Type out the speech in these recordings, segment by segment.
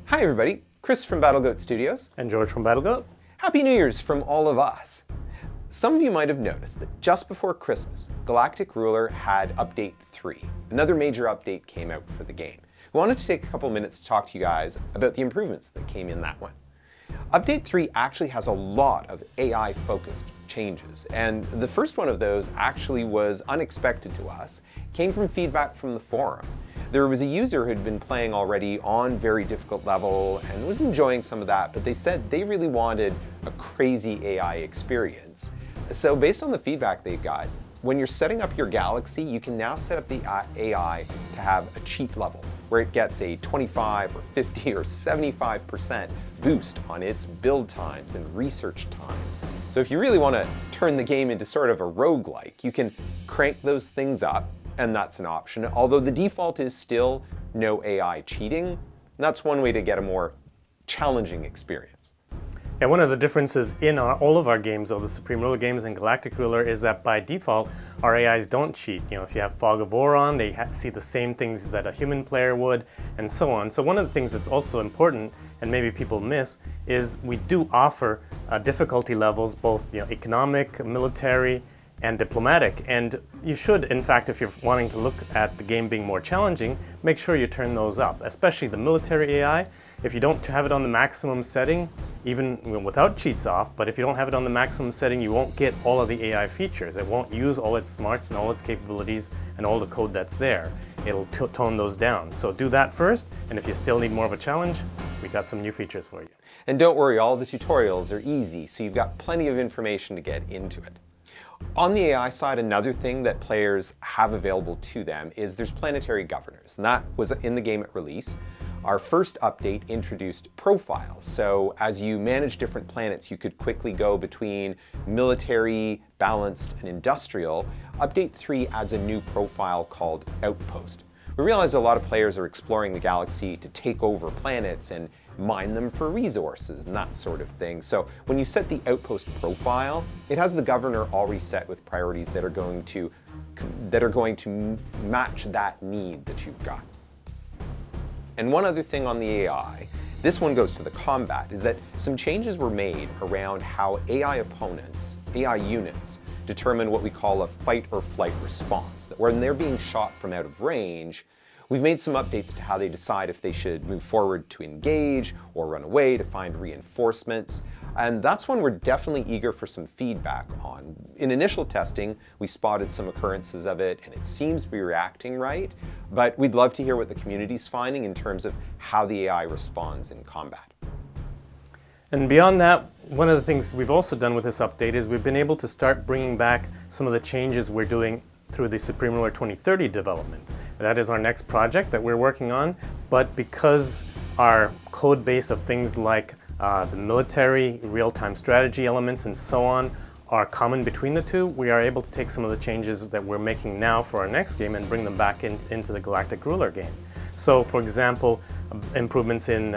Hi everybody, Chris from BattleGoat Studios. And George from BattleGoat. Happy New Year's from all of us. Some of you might have noticed that just before Christmas, Galactic had Update 3. Another major update came out for the game. We wanted to take a couple minutes to talk to you guys about the improvements that came in that one. Update 3 actually has a lot of AI-focused changes, and the first one of those actually was unexpected to us, came from feedback from the forum. There was a user who'd been playing already on very difficult level and was enjoying some of that, but they said they really wanted a crazy AI experience. So based on the feedback they got, when you're setting up your Galaxy, you can now set up the AI to have a cheat level, where it gets a 25 or 50 or 75% boost on its build times and research times. So if you really want to turn the game into sort of a roguelike, you can crank those things up, and that's an option. Although the default is still no AI cheating, that's one way to get a more challenging experience. And one of the differences in all of our games, though, the Supreme Ruler games and Galactic Ruler, is that by default, our AIs don't cheat. You know, if you have Fog of War on, they see the same things that a human player would, and so on. So one of the things that's also important, and maybe people miss, is we do offer difficulty levels, both economic, military, and diplomatic. And you should, in fact, if you're wanting to look at the game being more challenging, make sure you turn those up, especially the military AI. If you don't have it on the maximum setting, even without cheats off, but if you don't have it on the maximum setting, you won't get all of the AI features. It won't use all its smarts and all its capabilities and all the code that's there. It'll tone those down. So do that first, and if you still need more of a challenge, we got some new features for you. And don't worry, all the tutorials are easy, so you've got plenty of information to get into it. On the AI side, another thing that players have available to them is there's planetary governors, and that was in the game at release. Our first update introduced profiles, so as you manage different planets, you could quickly go between military, balanced, and industrial. Update 3 adds a new profile called Outpost. We realize a lot of players are exploring the galaxy to take over planets and mine them for resources and that sort of thing. So when you set the Outpost profile, it has the governor already set with priorities that are going to match that need that you've got. And one other thing on the AI, this one goes to the combat, is that some changes were made around how AI opponents, AI units, determine what we call a fight or flight response. That when they're being shot from out of range, we've made some updates to how they decide if they should move forward to engage or run away to find reinforcements. And that's one we're definitely eager for some feedback on. In initial testing, we spotted some occurrences of it, and it seems to be reacting right, but we'd love to hear what the community's finding in terms of how the AI responds in combat. And beyond that, one of the things we've also done with this update is we've been able to start bringing back some of the changes we're doing through the Supreme Ruler 2030 development. That is our next project that we're working on, but because our code base of things like the military, real-time strategy elements, and so on are common between the two, we are able to take some of the changes that we're making now for our next game and bring them back into the Galactic Ruler game. So, for example, improvements in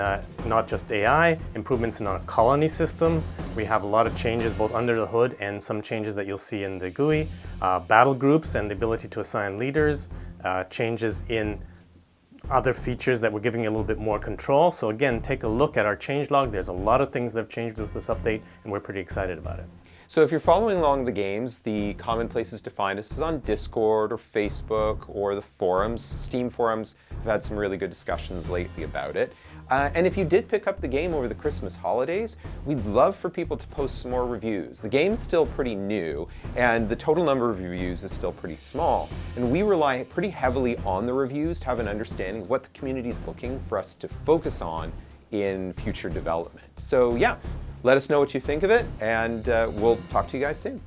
not just AI, improvements in our colony system. We have a lot of changes both under the hood and some changes that you'll see in the GUI. Battle groups and the ability to assign leaders, changes in other features that we're giving you a little bit more control. So again, take a look at our changelog. There's a lot of things that have changed with this update, and we're pretty excited about it. So if you're following along the games, the common places to find us is on Discord or Facebook or the forums. Steam forums have had some really good discussions lately about it. And if you did pick up the game over the Christmas holidays, we'd love for people to post some more reviews. The game's still pretty new, and the total number of reviews is still pretty small. And we rely pretty heavily on the reviews to have an understanding of what the community's looking for us to focus on in future development. So yeah, let us know what you think of it, and we'll talk to you guys soon.